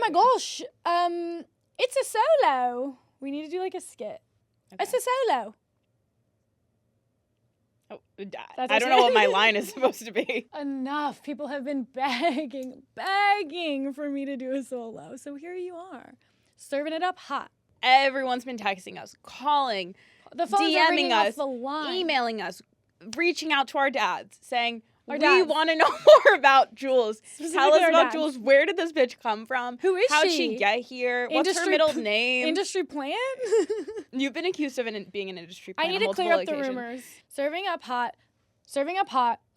my gosh. It's a solo. We need to do like a skit. Okay. It's a solo. Oh, I don't know what my line is supposed to be. Enough. People have been begging for me to do a solo. So here you are, serving it up hot. Everyone's been texting us, calling, the phones DMing are us, off the line. emailing us, reaching out to our dads, saying, we dads. want to know more about Jules. Tell us about dads. Jules. Where did this bitch come from? Who is How'd she? she get here? What's her middle name? Industry plant? You've been accused of being an industry plant. I need to clear up the rumors. Serving up hot,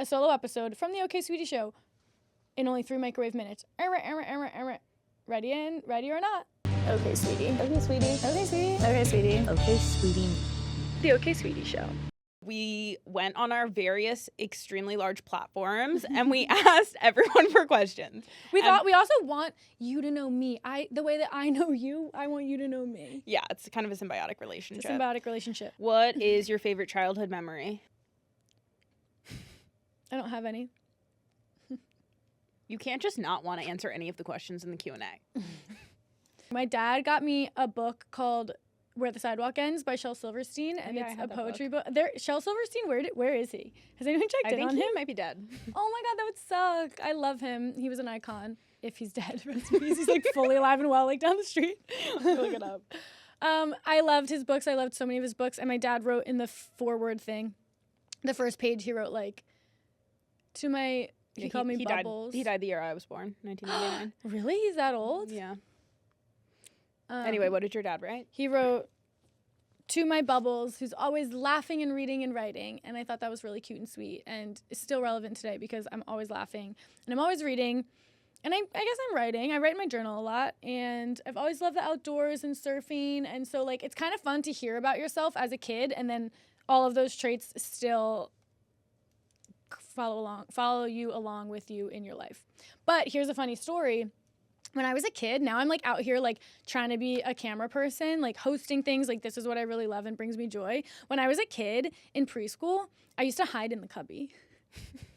a solo episode from the OK Sweetie Show in only 3 microwave minutes. Ready or not? Okay, sweetie. Okay, sweetie. Okay, sweetie. Okay, sweetie. Okay, sweetie. The OK Sweetie Show. We went on our various extremely large platforms and we asked everyone for questions. We also want you to know me. The way that I know you, I want you to know me. Yeah, it's kind of a symbiotic relationship. What is your favorite childhood memory? I don't have any. You can't just not want to answer any of the questions in the Q&A. My dad got me a book called Where the Sidewalk Ends by Shel Silverstein, and it's a poetry book. Shel Silverstein, where is he? Has anyone checked in on him? He might be dead. Oh my God, that would suck. I love him. He was an icon. If he's dead, rest in peace. He's like fully alive and well, like down the street. Look it up. I loved his books. I loved so many of his books. And my dad wrote in the foreword thing, the first page, he wrote like, to my, he called me Bubbles. He died the year I was born, 1999. Really? He's that old? Yeah. Anyway, what did your dad write? He wrote, to my Bubbles, who's always laughing and reading and writing. And I thought that was really cute and sweet. And it's still relevant today because I'm always laughing and I'm always reading. And I guess I'm writing. I write in my journal a lot. And I've always loved the outdoors and surfing. And so, like, it's kind of fun to hear about yourself as a kid. And then all of those traits still follow you along with you in your life. But here's a funny story. When I was a kid, now I'm like out here like trying to be a camera person, like hosting things, like this is what I really love and brings me joy. When I was a kid in preschool, I used to hide in the cubby.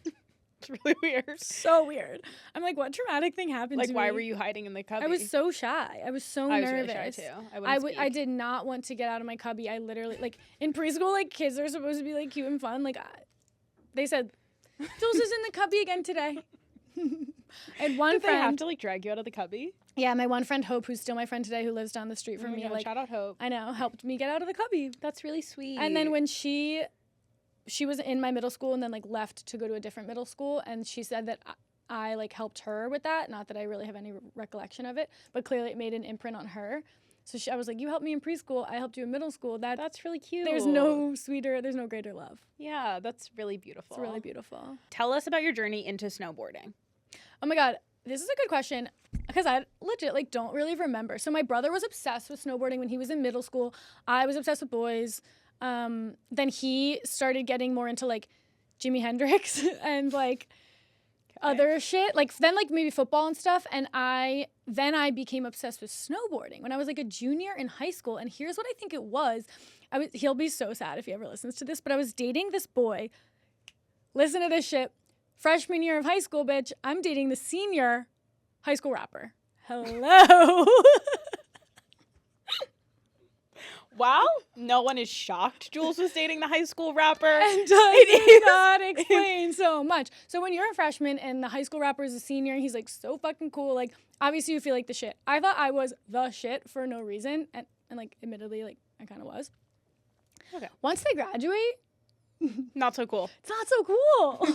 It's really weird. So weird. I'm like, what traumatic thing happened to me? Like, why were you hiding in the cubby? I was so shy. I was so nervous. I was really shy too. I did not want to get out of my cubby. I literally, like, in preschool, like, kids are supposed to be like cute and fun. Like, they said, Jules is in the cubby again today. And one friend, they have to like drag you out of the cubby? Yeah, my one friend Hope, who's still my friend today, who lives down the street from me. God, like, shout out Hope. I know, helped me get out of the cubby. That's really sweet. And then when she was in my middle school and then like left to go to a different middle school, and she said that I like helped her with that. Not that I really have any recollection of it, but clearly it made an imprint on her. So I was like, you helped me in preschool, I helped you in middle school. That's really cute. There's no greater love. Yeah, that's really beautiful. It's really beautiful. Tell us about your journey into snowboarding. Oh my God, this is a good question because I legit like don't really remember. So my brother was obsessed with snowboarding when he was in middle school. I was obsessed with boys. Then he started getting more into like Jimi Hendrix and like other shit, like then like maybe football and stuff. And I became obsessed with snowboarding when I was like a junior in high school. And here's what I think it was. He'll be so sad if he ever listens to this, but I was dating this boy. Listen to this shit. Freshman year of high school, bitch. I'm dating the senior high school rapper. Hello. Wow, no one is shocked Jules was dating the high school rapper. And does not explain so much. So when you're a freshman and the high school rapper is a senior, he's like so fucking cool. Like obviously you feel like the shit. I thought I was the shit for no reason. And like admittedly, like I kind of was. Okay. Once they graduate, not so cool. It's not so cool.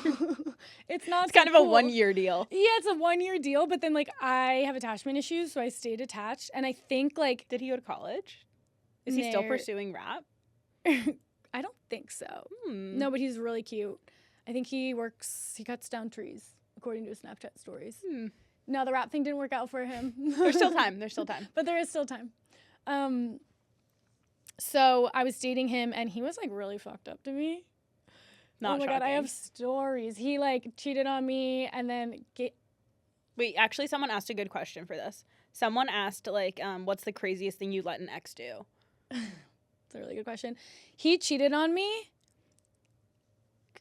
It's kind of a 1 year deal. Yeah, it's a 1 year deal. But then like I have attachment issues, so I stayed attached. And I think like, did he go to college? Is he still pursuing rap? I don't think so. No, but he's really cute. I think he cuts down trees, according to his Snapchat stories. No, the rap thing didn't work out for him. There's still time. But there is still time. So I was dating him, and he was like really fucked up to me. Not my shocking. God, I have stories. He like cheated on me, and then wait, actually, someone asked a good question for this. Someone asked like, what's the craziest thing you let an ex do? It's a really good question. He cheated on me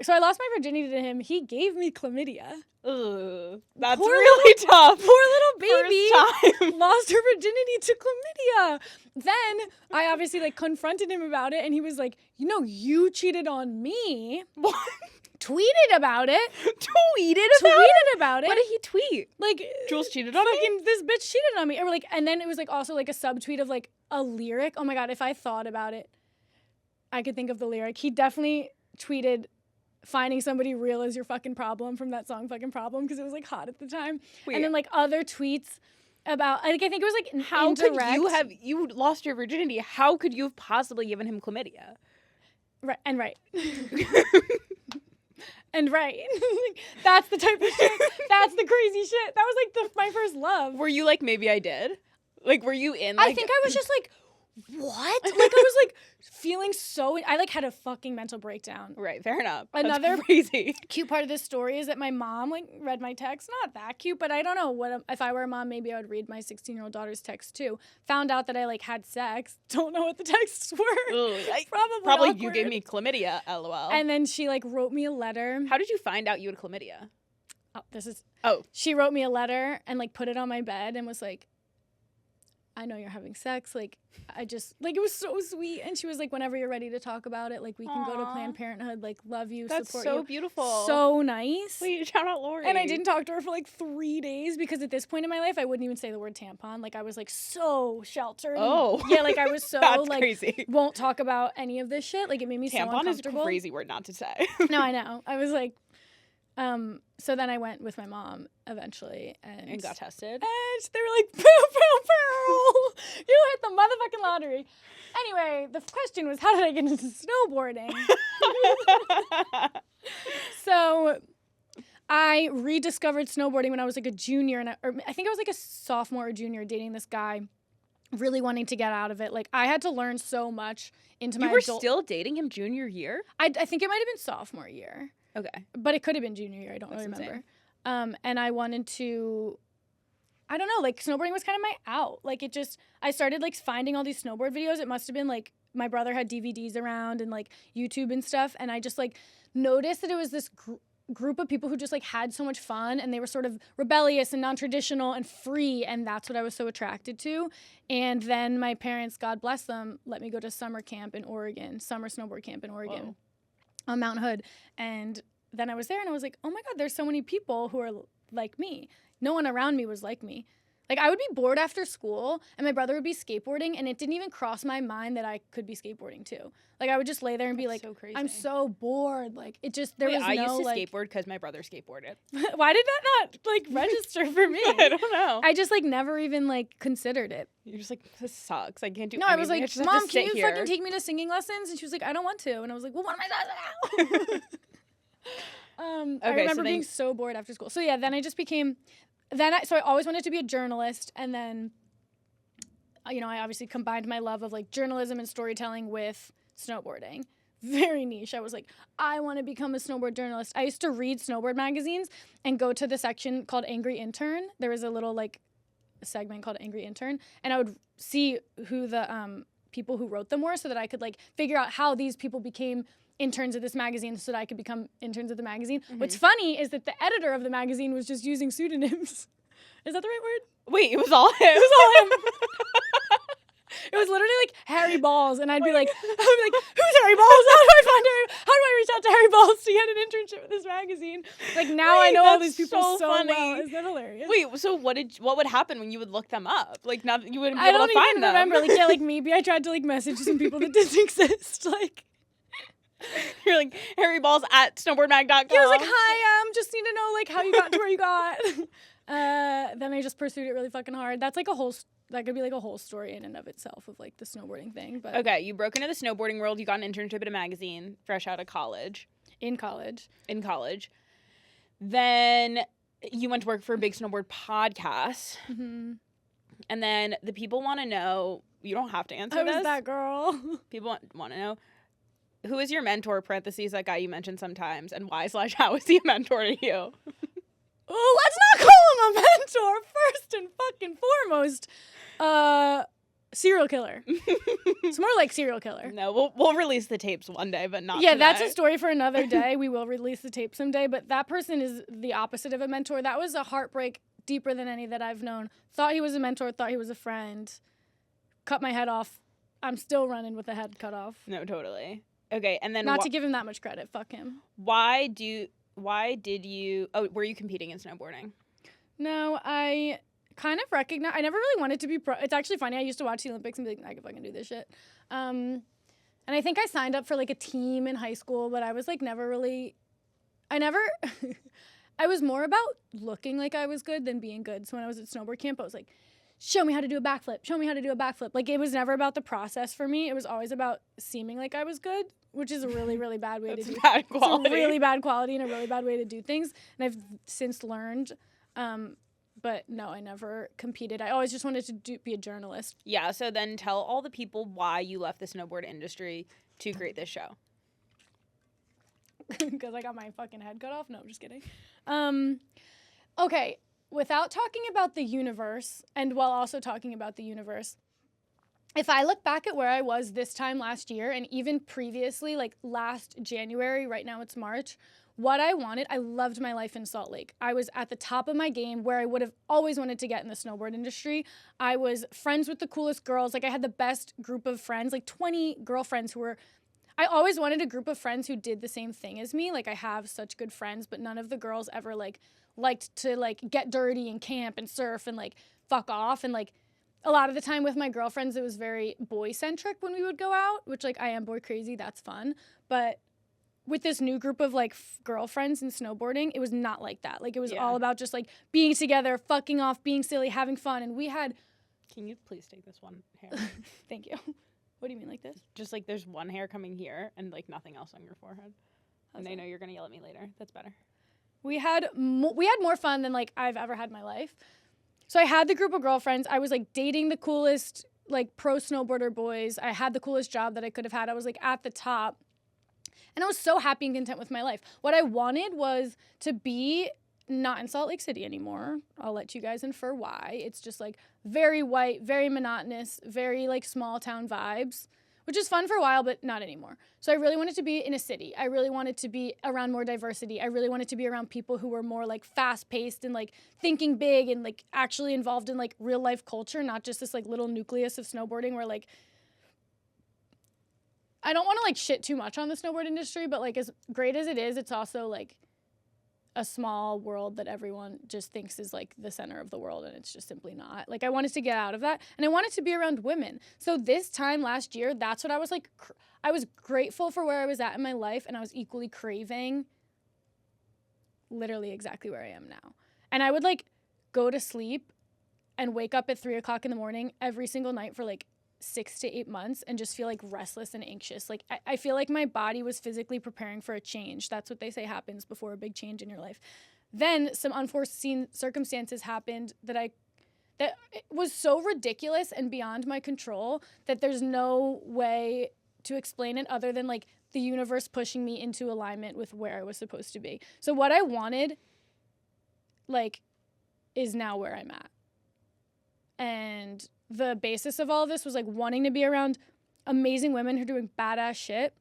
So I lost my virginity to him. He gave me chlamydia. Ugh, that's Poor really tough. Poor little baby First time. lost her virginity to chlamydia. Then I obviously like confronted him about it, and he was like, "You know, you cheated on me." What? Tweeted about it. Tweeted about it? What it. did he tweet? Like, Jules cheated on me? fucking this bitch cheated on me. Or like, and then it was like also like a subtweet of like a lyric. Oh my god, if I thought about it, I could think of the lyric. He definitely tweeted, "Finding somebody real is your fucking problem," from that song Fucking Problem, because it was like hot at the time. Wait. And then like other tweets about, like, I think it was like How indirect. could you lost your virginity? How could you have possibly given him chlamydia? Right. And right. That's the type of shit. That's the crazy shit. That was like my first love. Were you like, maybe I did? Like, were you in like... I think I was just like, what? Like, I was like feeling so... I like had a fucking mental breakdown. Right, fair enough. Another That's crazy. Cute part of this story is that my mom like read my text. Not that cute, but I don't know what if I were a mom, maybe I would read my 16-year-old daughter's text too. Found out that I like had sex. Don't know what the texts were. Ugh, Probably you gave me chlamydia, lol. And then she like wrote me a letter. How did you find out you had chlamydia? She wrote me a letter and like put it on my bed and was like, "I know you're having sex. Like, I just, like, it was so sweet." And she was like, "Whenever you're ready to talk about it, like, we can go to Planned Parenthood. Like, love you, That's support so you." beautiful. So nice. Wait, shout out Lori. And I didn't talk to her for like 3 days because at this point in my life, I wouldn't even say the word tampon. Like, I was like so sheltered. Oh. Yeah, like I was so That's like, crazy. won't talk about any of this shit. Like, it made me so Tampon uncomfortable. is a crazy word not to say. No, I know. I was like, so then I went with my mom eventually and got tested. And they were like, "Pew, pew, pew. You hit the motherfucking lottery." Anyway, the question was, how did I get into snowboarding? So I rediscovered snowboarding when I was like a junior, and I think I was like a sophomore or junior, dating this guy, really wanting to get out of it. Like, I had to learn so much into my adult... You were still dating him junior year? I think it might have been sophomore year. Okay. But it could have been junior year. I don't really remember. And I wanted to, I don't know, like snowboarding was kind of my out. Like I started like finding all these snowboard videos. It must have been like my brother had DVDs around and like YouTube and stuff. And I just like noticed that it was this group of people who just like had so much fun, and they were sort of rebellious and non-traditional and free. And that's what I was so attracted to. And then my parents, God bless them, let me go to summer camp in Oregon, summer snowboard camp in Oregon. Whoa. On Mount Hood. And then I was there and I was like, oh my God, there's so many people who are like me. No one around me was like me. Like, I would be bored after school and my brother would be skateboarding, and it didn't even cross my mind that I could be skateboarding too. Like, I would just lay there and be like, so crazy. I'm so bored. Like, it just, there was no, I used to like... skateboard because my brother skateboarded. Why did that not, like, register for me? I don't know. I just, like, never even, like, considered it. You're just like, this sucks. I can't do... No, I was like, Mom, can you here. fucking take me to singing lessons? And she was like, I don't want to. And I was like, well, what am I doing now? I remember being so bored after school. So yeah, then I just became, so I always wanted to be a journalist, and then, you know, I obviously combined my love of like journalism and storytelling with snowboarding. Very niche. I was like, I want to become a snowboard journalist. I used to read snowboard magazines and go to the section called Angry Intern. There was a little like segment called Angry Intern, and I would see who the people who wrote them were, so that I could like figure out how these people became interns of this magazine so that I could become interns of the magazine. Mm-hmm. What's funny is that the editor of the magazine was just using pseudonyms. Is that the right word? Wait, it was all him. It was all him. It was literally like Harry Balls, and I'd be like, who's Harry Balls? How do I reach out to Harry Balls to get an internship with this magazine? Like, now I know all these people so funny. well. Isn't that hilarious? Wait, so what would happen when you would look them up? Like, now that you wouldn't be able to find them. I don't even remember. Like, yeah, like maybe I tried to like message some people that didn't exist. Like, you're like, Harry Balls at snowboardmag.com. He was like, hi, just need to know like how you got to where you got. Then I just pursued it really fucking hard. That's like that could be like a whole story in and of itself of like the snowboarding thing. But okay, you broke into the snowboarding world. You got an internship at a magazine fresh out of college. In college. Then you went to work for a big snowboard podcast. Mm-hmm. And then the people want to know, you don't have to answer this. I was that girl. People want to know, who is your mentor, parentheses, that guy you mentioned sometimes, and why/how is he a mentor to you? Oh, let's not call him a mentor first and fucking foremost. serial killer. It's more like serial killer. No, we'll release the tapes one day, but not Yeah, today. that's a story for another day. We will release the tape someday, but that person is the opposite of a mentor. That was a heartbreak deeper than any that I've known. Thought he was a mentor, thought he was a friend. Cut my head off. I'm still running with the head cut off. No, totally. Okay, and then not to give him that much credit. Fuck him. Why did you? Oh, were you competing in snowboarding? No, I kind of recognize. I never really wanted to be pro. It's actually funny. I used to watch the Olympics and be like, I can fucking do this shit. And I think I signed up for like a team in high school, but I was like never really. I was more about looking like I was good than being good. So when I was at snowboard camp, I was like, show me how to do a backflip. Show me how to do a backflip. Like, it was never about the process for me. It was always about seeming like I was good, which is a really, really bad way to do bad quality. It's a really bad quality and a really bad way to do things. And I've since learned. But no, I never competed. I always just wanted to be a journalist. Yeah, so then tell all the people why you left the snowboard industry to create this show. Because I got my fucking head cut off? No, I'm just kidding. Okay. Without talking about the universe, and while also talking about the universe, if I look back at where I was this time last year, and even previously, like last January, right now it's March, what I wanted, I loved my life in Salt Lake. I was at the top of my game where I would have always wanted to get in the snowboard industry. I was friends with the coolest girls. Like, I had the best group of friends, like 20 girlfriends who were, I always wanted a group of friends who did the same thing as me. Like, I have such good friends, but none of the girls ever liked to like get dirty and camp and surf and like fuck off. And like a lot of the time with my girlfriends, it was very boy centric when we would go out, which like I am boy crazy. That's fun. But with this new group of like girlfriends in snowboarding, it was not like that. Like, it was all about just like being together, fucking off, being silly, having fun. And we had. Can you please take this one hair? Thank you. What do you mean, like this? Just like there's one hair coming here and like nothing else on your forehead. And I know you're gonna yell at me later. That's better. We had more fun than like I've ever had in my life. So I had the group of girlfriends. I was like dating the coolest like pro snowboarder boys. I had the coolest job that I could have had. I was like at the top. And I was so happy and content with my life. What I wanted was to be not in Salt Lake City anymore. I'll let you guys infer why. It's just like very white, very monotonous, very like small town vibes, which is fun for a while, but not anymore. So I really wanted to be in a city. I really wanted to be around more diversity. I really wanted to be around people who were more like fast paced and like thinking big and like actually involved in like real life culture, not just this like little nucleus of snowboarding where like, I don't want to like shit too much on the snowboard industry, but like as great as it is, it's also like a small world that everyone just thinks is like the center of the world, and it's just simply not. Like, I wanted to get out of that, and I wanted to be around women. So this time last year, that's what I was like. I was grateful for where I was at in my life, and I was equally craving literally exactly where I am now. And I would like go to sleep and wake up at 3:00 in the morning every single night for like 6 to 8 months and just feel like restless and anxious. Like, I feel like my body was physically preparing for a change. That's what they say happens before a big change in your life. Then some unforeseen circumstances happened that was so ridiculous and beyond my control that there's no way to explain it other than like the universe pushing me into alignment with where I was supposed to be. So what I wanted like is now where I'm at. And the basis of all of this was like wanting to be around amazing women who are doing badass shit.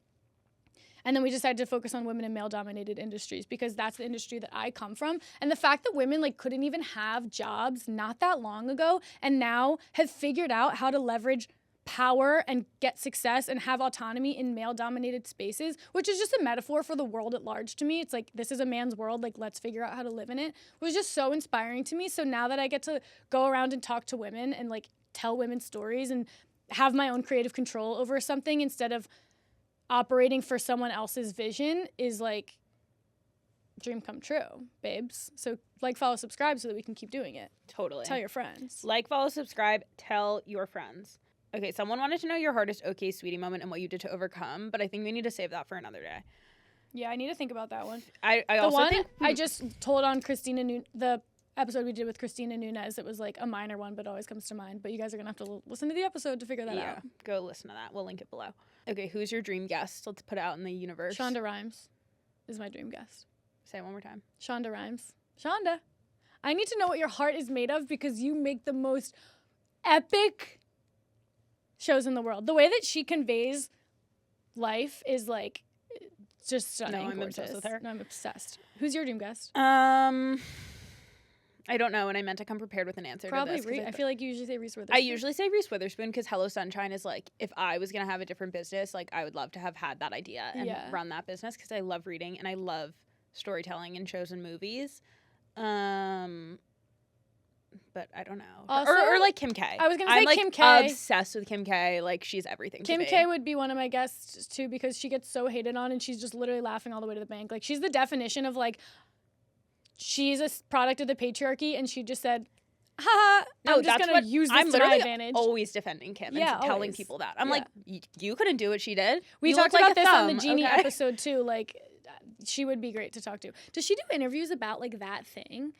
And then we decided to focus on women in male-dominated industries because that's the industry that I come from. And the fact that women like couldn't even have jobs not that long ago and now have figured out how to leverage power and get success and have autonomy in male-dominated spaces, which is just a metaphor for the world at large to me. It's like, this is a man's world, like, let's figure out how to live in it, was just so inspiring to me. So now that I get to go around and talk to women and like tell women's stories and have my own creative control over something instead of operating for someone else's vision is like dream come true, babes. So like, follow, subscribe so that we can keep doing it. Totally. Tell your friends. Like, follow, subscribe, tell your friends. Okay, someone wanted to know your hardest okay sweetie moment and what you did to overcome, but I think we need to save that for another day. Yeah, I need to think about that one. I also think I just told on the episode we did with Christina Nunez. It was like a minor one, but always comes to mind. But you guys are gonna have to listen to the episode to figure that out. Go listen to that. We'll link it below. Okay, who's your dream guest? Let's put it out in the universe. Shonda Rhimes is my dream guest. Say it one more time. Shonda Rhimes. Shonda, I need to know what your heart is made of because you make the most epic shows in the world. The way that she conveys life is like just stunning. No, I'm gorgeous. obsessed with her. No, I'm obsessed. Who's your dream guest? I don't know, and I meant to come prepared with an answer Probably to this. I feel like you usually say Reese Witherspoon. I usually say Reese Witherspoon because Hello Sunshine is like, if I was going to have a different business, like I would love to have had that idea and run that business because I love reading and I love storytelling in shows and movies. But I don't know. Also, or like Kim K. I was going to say I'm like Kim K. obsessed with Kim K. Like she's everything to Kim me. K would be one of my guests too because she gets so hated on and she's just literally laughing all the way to the bank. Like she's the definition of like, she's a product of the patriarchy and she just said, haha, I'm just going to use this to my advantage. Always defending Kim and telling always. people that. I'm like, you couldn't do what she did. We You talked look like about a this on the thumb, Genie okay? episode too. Like, she would be great to talk to. Does she do interviews about like that thing?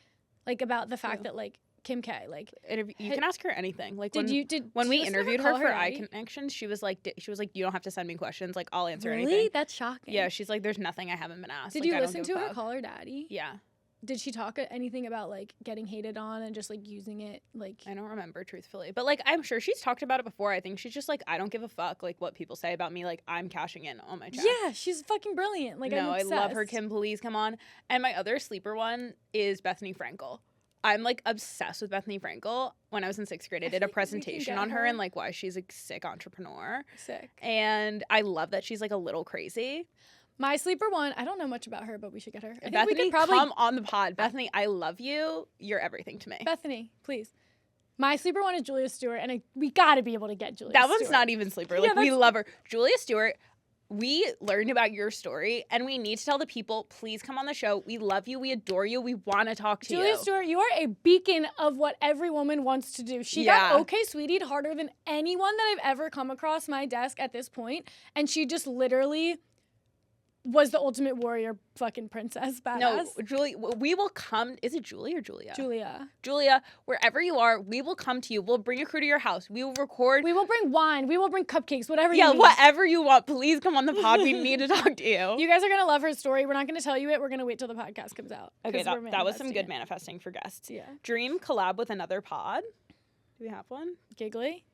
Like about the fact that like Kim K, like you can ask her anything. Like when did we you interviewed call her for daddy? Eye Connections, she was like, you don't have to send me questions. Like I'll answer Really? anything. That's shocking. Yeah, she's like, there's nothing I haven't been asked. Did Like, you I don't listen give to a her fuck. call her daddy? Yeah. Did she talk anything about like getting hated on and just like using it like? I don't remember truthfully, but like I'm sure she's talked about it before. I think she's just like, I don't give a fuck like what people say about me. Like I'm cashing in on my check. Yeah, she's fucking brilliant. Like no, I'm I obsessed. love her. Kim, please come on. And my other sleeper one is Bethany Frankel. I'm like obsessed with Bethany Frankel. When I was in 6th grade, I did a presentation on her and like why she's a sick entrepreneur. Sick. And I love that she's like a little crazy. My sleeper one, I don't know much about her, but we should get her. I think Bethany, we could probably come on the pod. Bethany, I love you. You're everything to me. Bethany, please. My sleeper one is Julia Stewart, and we got to be able to get Julia That Stewart. one's not even sleeper. Like, we love her. Julia Stewart, we learned about your story, and we need to tell the people, please come on the show. We love you. We adore you. We want to talk to you. Julia Stewart, you are a beacon of what every woman wants to do. She got Okay Sweetied harder than anyone that I've ever come across my desk at this point, and she just literally was the ultimate warrior fucking princess badass. No, Julie, we will come. Is it Julie or Julia? Julia, wherever you are, we will come to you. We'll bring a crew to your house. We will record. we will bring wine. We will bring cupcakes, whatever you need. Yeah, whatever you want. Please come on the pod. We need to talk to you. You guys are going to love her story. We're not going to tell you it. We're going to wait till the podcast comes out. Okay, that was some good manifesting for guests. Yeah. Dream collab with another pod. Do we have one? Giggly.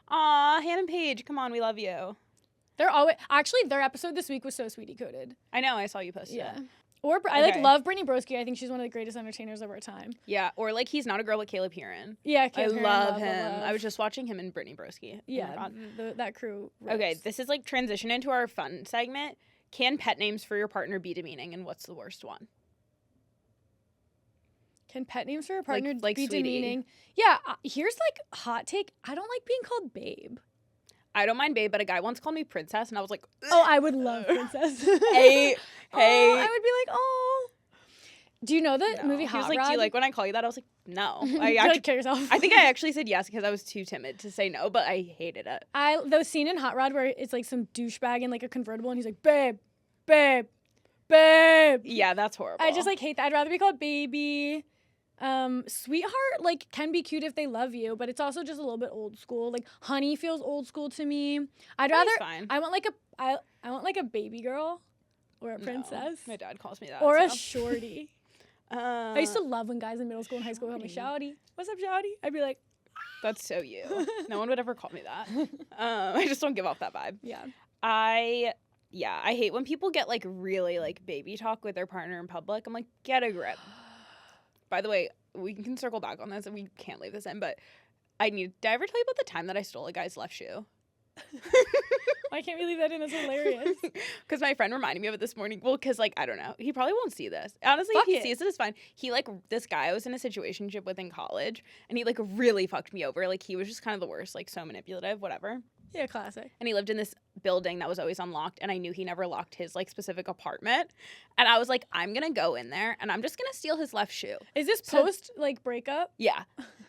Aw, Hannah and Paige. Come on, we love you. They're always actually their episode this week was so sweetie coded. I know, I saw you post it. Yeah. Or I like love Brittany Broski. I think she's one of the greatest entertainers of our time. Yeah, or like He's Not a Girl with Caleb Heron. Yeah, Caleb Heron, love him. I was just watching him and Brittany Broski. Yeah, that crew. Rips. Okay, this is like transition into our fun segment. Can pet names for your partner be demeaning, and what's the worst one? Can pet names for your partner like be sweetie. demeaning? Yeah, here's like hot take. I don't like being called babe. I don't mind babe, but a guy once called me princess, and I was like, ugh. Oh, I would love princess. hey. Oh, I would be like, oh. Do you know the movie Hot He was like, Rod? do you like when I call you that? I was like, no. Like, kill yourself. I think I actually said yes because I was too timid to say no, but I hated it. The scene in Hot Rod where it's like some douchebag in like a convertible, and he's like, babe, babe, babe. Yeah, that's horrible. I just like hate that. I'd rather be called baby. Sweetheart like can be cute if they love you, but it's also just a little bit old school. Like honey feels old school to me. I'd rather I want like a baby girl or a princess. No, my dad calls me that. Or a shorty. I used to love when guys in middle school and high school called me shouty. What's up, shouty? I'd be like, that's so you. No one would ever call me that. I just don't give off that vibe. Yeah. I hate when people get like really like baby talk with their partner in public. I'm like, get a grip. By the way, we can circle back on this and we can't leave this in, but did I ever tell you about the time that I stole a guy's left shoe? Why can't we leave that in? That's hilarious. Because my friend reminded me of it this morning. Well, because like, I don't know. He probably won't see this. Honestly, if he sees it, it's fine. He like, this guy I was in a situationship with in college, and he like really fucked me over. Like he was just kind of the worst, like so manipulative, whatever. Yeah, classic. And he lived in this building that was always unlocked, and I knew he never locked his like specific apartment. And I was like, I'm gonna go in there and I'm just gonna steal his left shoe. Is this post like breakup? Yeah.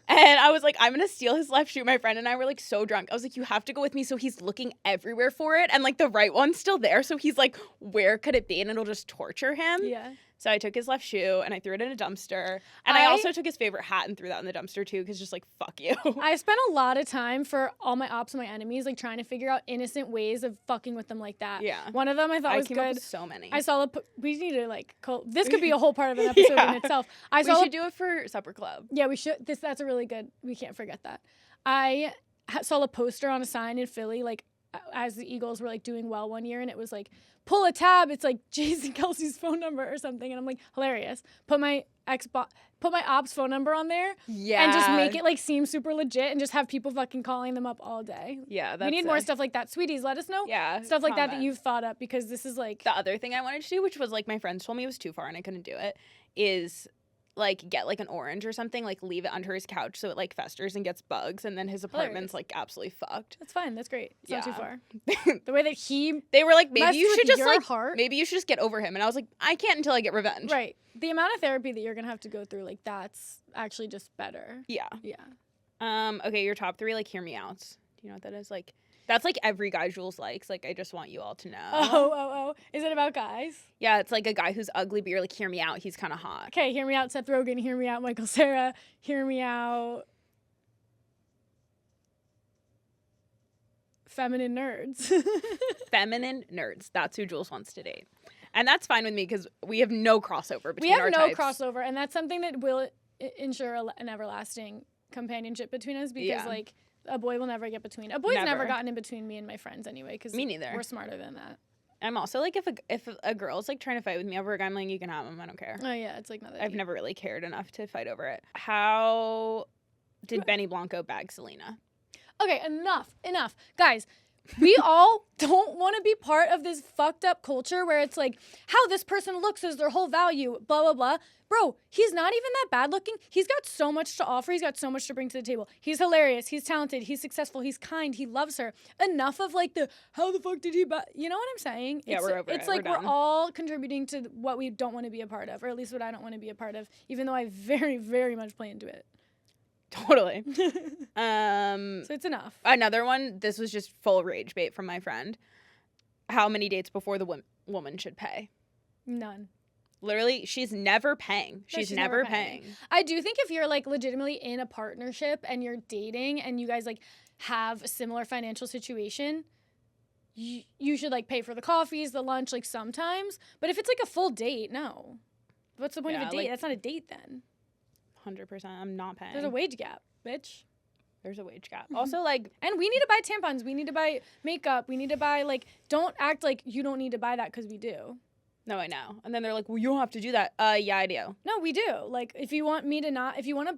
And I was like, I'm gonna steal his left shoe. My friend and I were like so drunk. I was like, you have to go with me. So he's looking everywhere for it, and like the right one's still there. So he's like, where could it be? And it'll just torture him. Yeah. So I took his left shoe and I threw it in a dumpster. And I also took his favorite hat and threw that in the dumpster too, because just like, fuck you. I spent a lot of time for all my opps and my enemies, like trying to figure out innocent ways of fucking with them like that. Yeah. One of them I thought was came good. Up with so many. I saw we need to like this could be a whole part of an episode in itself. We should do it for supper club. Yeah, we should. That's a really good. We can't forget that. I saw a poster on a sign in Philly, like as the Eagles were like doing well one year, and it was like, pull a tab, it's like Jason Kelsey's phone number or something, and I'm like, hilarious. Put my ops phone number on there, and just make it like seem super legit, and just have people fucking calling them up all day. Yeah, we need more stuff like that. Sweeties, let us know. Yeah, stuff like that you've thought up, because this is like the other thing I wanted to do, which was like my friends told me it was too far and I couldn't do it, is like get like an orange or something, like leave it under his couch so it like festers and gets bugs, and then his apartment's like absolutely fucked. That's fine. That's great. It's not too far. The way that they were like, maybe you should just like heart. Maybe you should just get over him, and I was like, I can't until I get revenge. Right. The amount of therapy that you're gonna have to go through, like that's actually just better. Yeah. Yeah. Okay, your top 3 like hear me outs. Do you know what that is? Like that's like every guy Jules likes. Like I just want you all to know. Oh. Is it about guys? Yeah, it's like a guy who's ugly, but you're like, hear me out. He's kind of hot. Okay, hear me out, Seth Rogen. Hear me out, Michael Cera. Hear me out, feminine nerds. Feminine nerds. That's who Jules wants to date. And that's fine with me because we have no crossover between our types. We have no crossover, and that's something that will ensure an everlasting companionship between us, because like a boy will never get between. A boy's never gotten in between me and my friends anyway, because me neither. We're smarter than that. I'm also like, if a girl's like trying to fight with me over a guy, I'm like, you can have him. I don't care. Oh yeah, it's like not that I've never really cared enough to fight over it. How did Benny Blanco bag Selena? Okay, enough. Guys, we all don't want to be part of this fucked up culture where it's like, how this person looks is their whole value, blah, blah, blah. Bro, he's not even that bad looking. He's got so much to offer. He's got so much to bring to the table. He's hilarious. He's talented. He's successful. He's kind. He loves her. Enough of like how the fuck did he, you know what I'm saying? Yeah, we're over it. It's like we're all contributing to what we don't want to be a part of, or at least what I don't want to be a part of, even though I very, very much play into it. Totally. So it's enough. Another one, this was just full rage bait from my friend. How many dates before the woman should pay? None. Literally, she's never paying. She's never paying. I do think if you're like legitimately in a partnership and you're dating and you guys like have a similar financial situation, you should like pay for the coffees, the lunch, like sometimes. But if it's like a full date, no. What's the point of a date? Like, that's not a date then. 100%. I'm not paying. There's a wage gap, bitch. There's a wage gap. Also, like... And we need to buy tampons. We need to buy makeup. We need to buy, like... Don't act like you don't need to buy that because we do. No, I know. And then they're like, well, you don't have to do that. Yeah, I do. No, we do. Like, if you want me to not... If you want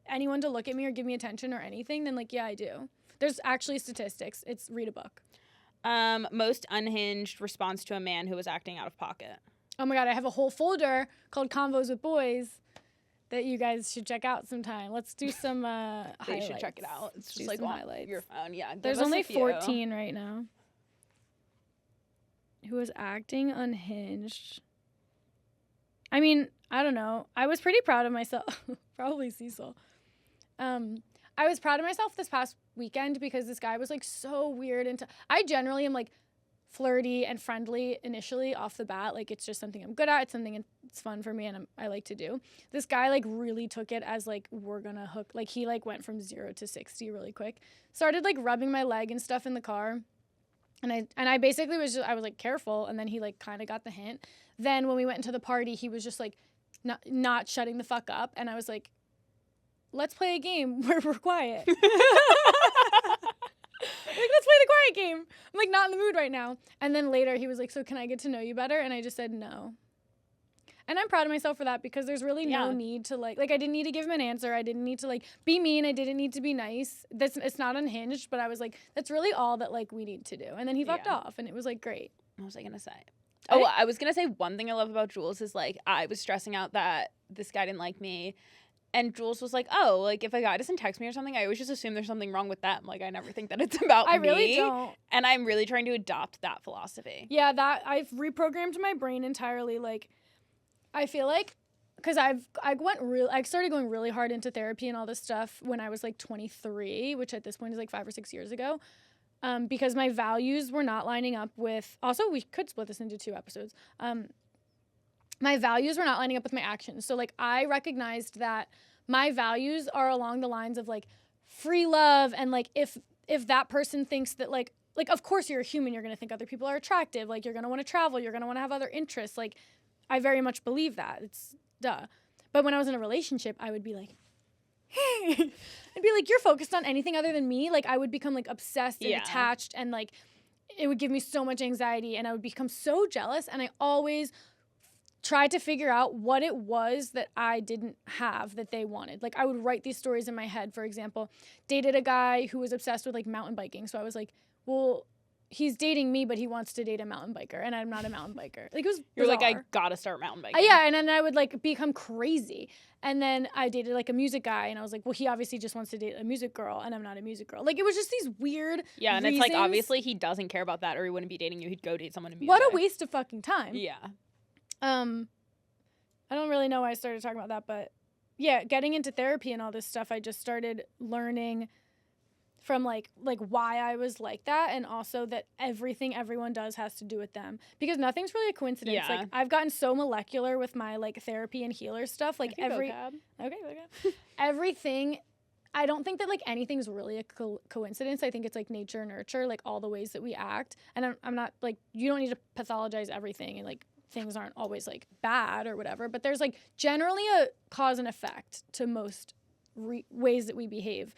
anyone to look at me or give me attention or anything, then, like, yeah, I do. There's actually statistics. It's read a book. Most unhinged response to a man who was acting out of pocket. Oh, my God. I have a whole folder called Convos with Boys that you guys should check out sometime. Let's do some highlights. They should check it out. It's just like highlights. Your phone. Yeah. There's only 14 right now. Who was acting unhinged? I mean, I don't know. I was pretty proud of myself. Probably Cecil. I was proud of myself this past weekend because this guy was like so weird. I generally am like flirty and friendly initially off the bat. Like it's just something I'm good at. It's something it's fun for me and I like to do. This guy like really took it as like we're gonna hook. Like he like went from 0 to 60 really quick. Started like rubbing my leg and stuff in the car. And I basically was like careful, and then he like kind of got the hint. Then when we went into the party, he was just like not shutting the fuck up, and I was like, let's play a game where we're quiet. Like, let's play the quiet game. I'm like not in the mood right now. And then later he was like, so can I get to know you better? And I just said no. And I'm proud of myself for that because there's really no need to like I didn't need to give him an answer. I didn't need to like be mean. I didn't need to be nice. It's not unhinged, but I was like, that's really all that like we need to do. And then he fucked off and it was like great. What was I gonna say? I was gonna say one thing I love about Jules is like I was stressing out that this guy didn't like me. And Jules was like, oh, like if a guy doesn't text me or something, I always just assume there's something wrong with them. Like I never think that it's about me. I really don't. And I'm really trying to adopt that philosophy. Yeah, that I've reprogrammed my brain entirely. Like I feel like because I started going really hard into therapy and all this stuff when I was like 23, which at this point is like 5 or 6 years ago. Because my values were not lining up with, also we could split this into 2 episodes. My values were not lining up with my actions. So like I recognized that my values are along the lines of like free love. And like if that person thinks that like of course you're a human, you're going to think other people are attractive. Like you're going to want to travel. You're going to want to have other interests. Like I very much believe that. It's duh. But when I was in a relationship, I would be like, I'd be like, you're focused on anything other than me. Like I would become like obsessed and Yeah. attached, and like it would give me so much anxiety, and I would become so jealous. And I always tried to figure out what it was that I didn't have that they wanted. Like I would write these stories in my head. For example, dated a guy who was obsessed with like mountain biking. So I was like, well, he's dating me, but he wants to date a mountain biker, and I'm not a mountain biker. Like it was You're bizarre. like, I gotta start mountain biking. Yeah, and then I would like become crazy. And then I dated like a music guy, and I was like, well, he obviously just wants to date a music girl, and I'm not a music girl. Like it was just these weird Yeah, and reasons. it's like obviously he doesn't care about that, or he wouldn't be dating you. He'd go date someone in music. What a waste of fucking time. Yeah. I don't really know why I started talking about that, but yeah, getting into therapy and all this stuff, I just started learning from like why I was like that, and also that everything everyone does has to do with them, because nothing's really a coincidence. Yeah. Like I've gotten so molecular with my like therapy and healer stuff. Like everything. I don't think that like anything's really a coincidence. I think it's like nature, nurture, like all the ways that we act. And I'm not like, you don't need to pathologize everything, and like things aren't always like bad or whatever, but there's like generally a cause and effect to most ways that we behave.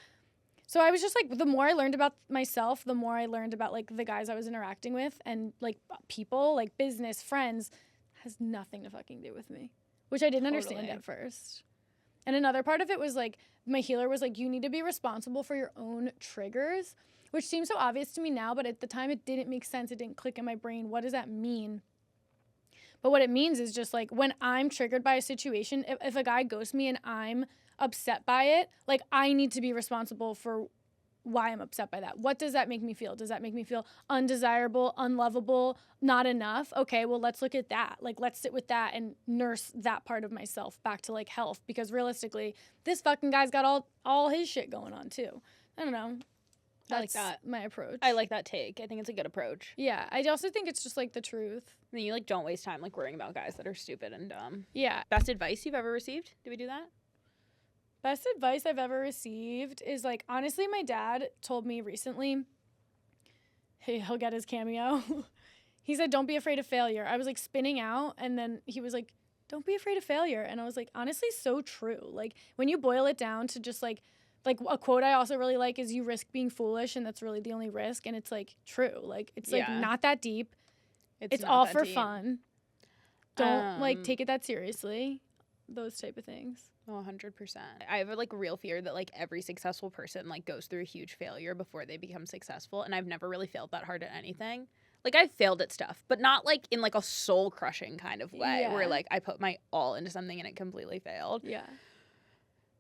So I was just like, the more I learned about myself, the more I learned about like the guys I was interacting with, and like people, like business, friends, has nothing to fucking do with me, which I didn't understand at first. And another part of it was like, my healer was like, you need to be responsible for your own triggers, which seems so obvious to me now, but at the time it didn't make sense. It didn't click in my brain. What does that mean? But what it means is just like, when I'm triggered by a situation, if a guy ghosts me and I'm upset by it, like I need to be responsible for why I'm upset by that. What does that make me feel? Does that make me feel undesirable, unlovable, not enough? Okay, well, let's look at that. Like, let's sit with that and nurse that part of myself back to like health, because realistically, this fucking guy's got all his shit going on too. I don't know. That's I like that. my approach. I like that take. I think it's a good approach. Yeah, I also think it's just like the truth. And then you like don't waste time like worrying about guys that are stupid and dumb. Yeah. Best advice you've ever received? Did we do that? Best advice I've ever received is like, honestly, my dad told me recently, hey, he'll get his cameo. He said, don't be afraid of failure. I was like spinning out, and then he was like, don't be afraid of failure. And I was like, honestly, so true. Like when you boil it down to just like a quote I also really like is, you risk being foolish, and that's really the only risk. And it's like true. Like it's like not that deep. It's all for fun. Don't like take it that seriously. Those type of things. Oh, 100%. I have a like real fear that like every successful person like goes through a huge failure before they become successful, and I've never really failed that hard at anything. Like I've failed at stuff, but not like in like a soul crushing kind of way where like I put my all into something and it completely failed. Yeah.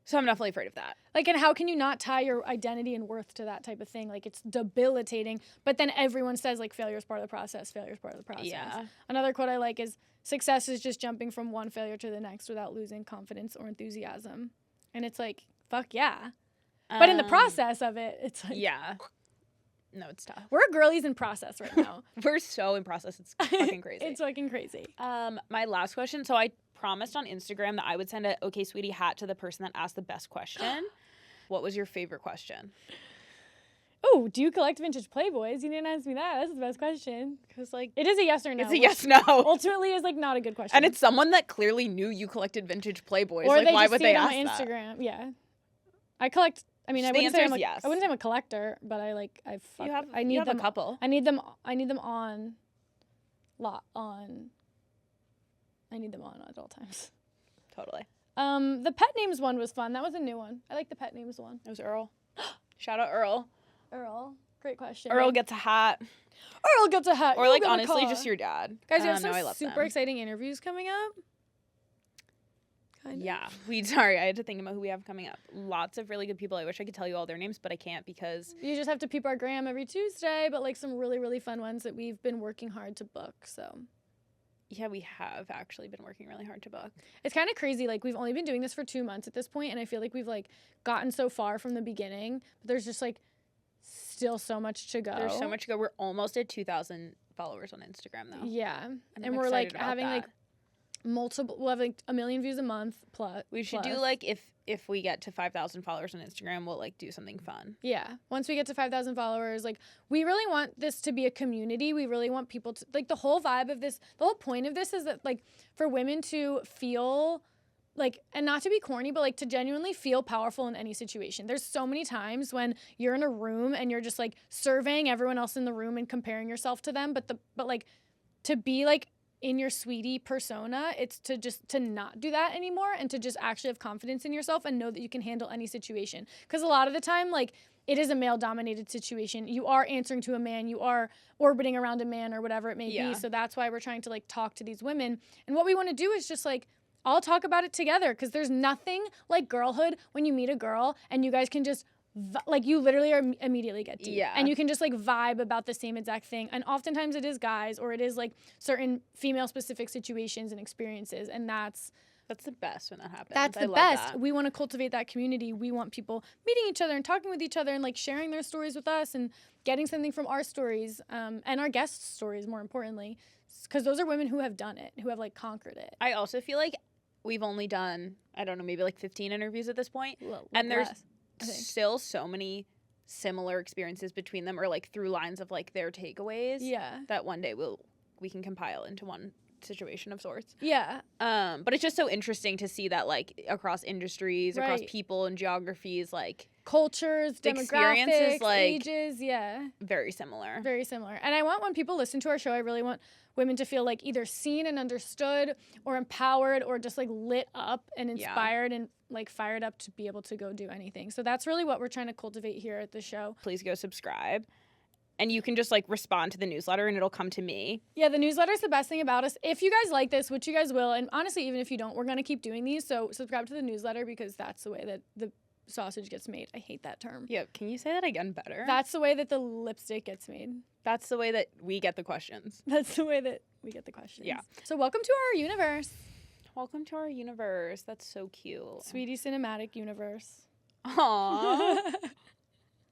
So I'm definitely afraid of that. Like, and how can you not tie your identity and worth to that type of thing? Like, it's debilitating. But then everyone says, like, failure is part of the process. Failure is part of the process. Yeah. Another quote I like is, success is just jumping from one failure to the next without losing confidence or enthusiasm. And it's like, fuck yeah. But in the process of it, it's like... Yeah. No, it's tough. We're girlies in process right now. We're so in process. It's fucking crazy. It's fucking crazy. My last question. So I promised on Instagram that I would send a Okay Sweetie hat to the person that asked the best question. What was your favorite question? Oh, do you collect vintage Playboys? You didn't ask me that. That's the best question. Because like it is a yes or no. It's a yes no. Ultimately, is like not a good question. And it's someone that clearly knew you collected vintage Playboys. Or like, they why just would see they it on ask my that? Instagram. Yeah, I collect. I mean, I The wouldn't say answer is yes. I wouldn't say I'm a collector, but I like. I need you have them. a couple. I need them on. I need them on at all times. Totally. The pet names one was fun. That was a new one. I like the pet names one. It was Earl. Shout out Earl. Earl, great question. Earl gets a hat. Earl gets a hat. Or like honestly, just your dad. Guys, we have some super exciting interviews coming up. Kind of. Yeah. Sorry, I had to think about who we have coming up. Lots of really good people. I wish I could tell you all their names, but I can't because... You just have to peep our gram every Tuesday, but like some really, really fun ones that we've been working hard to book, so... Yeah, we have actually been working really hard to book. It's kind of crazy. Like, we've only been doing this for 2 months at this point, and I feel like we've, like, gotten so far from the beginning, but there's just, like, still so much to go. There's so much to go. We're almost at 2,000 followers on Instagram, though. Yeah. And we're, like, having, like, we'll have, like, 1 million views a month plus. We should do, like, if we get to 5,000 followers on Instagram, we'll, like, do something fun. Yeah. Once we get to 5,000 followers, like, we really want this to be a community. We really want people to, like, the whole vibe of this, the whole point of this is that, like, for women to feel like, and not to be corny, but like to genuinely feel powerful in any situation. There's so many times when you're in a room and you're just like surveying everyone else in the room and comparing yourself to them. But like to be like in your sweetie persona, it's to not do that anymore and to just actually have confidence in yourself and know that you can handle any situation. Because a lot of the time, like, it is a male dominated situation. You are answering to a man, you are orbiting around a man or whatever it may be. So that's why we're trying to like talk to these women. And what we want to do is just like all talk about it together, because there's nothing like girlhood when you meet a girl and you guys can just like you literally are immediately get deep. And you can just like vibe about the same exact thing. And oftentimes it is guys, or it is like certain female specific situations and experiences. And that's the best when that happens. That's the best. That. We want to cultivate that community. We want people meeting each other and talking with each other and like sharing their stories with us and getting something from our stories, and our guests' stories, more importantly, because those are women who have done it, who have like conquered it. I also feel like we've only done, I don't know, maybe like 15 interviews at this point. And there's still so many similar experiences between them, or like through lines of like their takeaways. That one day we can compile into one situation of sorts. But it's just so interesting to see that like across industries, across people and geographies, like cultures, demographics, like, ages, very similar. And I want, when people listen to our show, I really want women to feel like either seen and understood, or empowered, or just like lit up and inspired and like fired up to be able to go do anything. So that's really what we're trying to cultivate here at the show. Please go subscribe. And you can just like respond to the newsletter and it'll come to me. Yeah, the newsletter is the best thing about us. If you guys like this, which you guys will, and honestly, even if you don't, we're going to keep doing these. So subscribe to the newsletter, because that's the way that the sausage gets made. I hate that term. Yeah, can you say that again better? That's the way that the lipstick gets made. That's the way that we get the questions. That's the way that we get the questions. Yeah. So welcome to our universe. Welcome to our universe. That's so cute. Sweetie cinematic universe. Aww.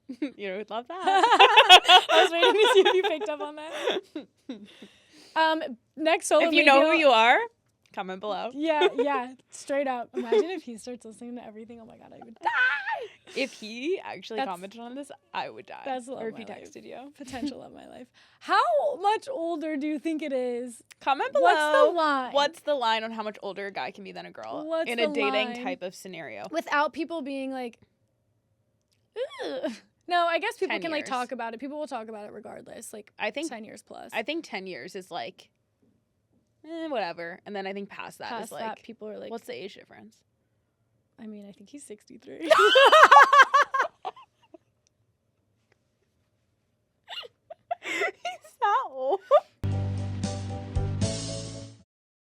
You would love that. I was waiting to see if you picked up on that. Next solo. If you know who you are, comment below. Yeah, straight up. Imagine if he starts listening to everything. Oh my god, I would die. If he actually commented on this, I would die. That's the love or if of he my texted life. you. Potential of my life. How much older do you think it is? Comment below. What's the line? What's the line on how much older a guy can be than a girl in a dating type of scenario? Without people being like, ugh. No, I guess people can like talk about it. People will talk about it regardless. Like, I think 10 years plus. I think 10 years is like, whatever. And then I think past that is like, people are like, what's the age difference? I mean, I think he's 63.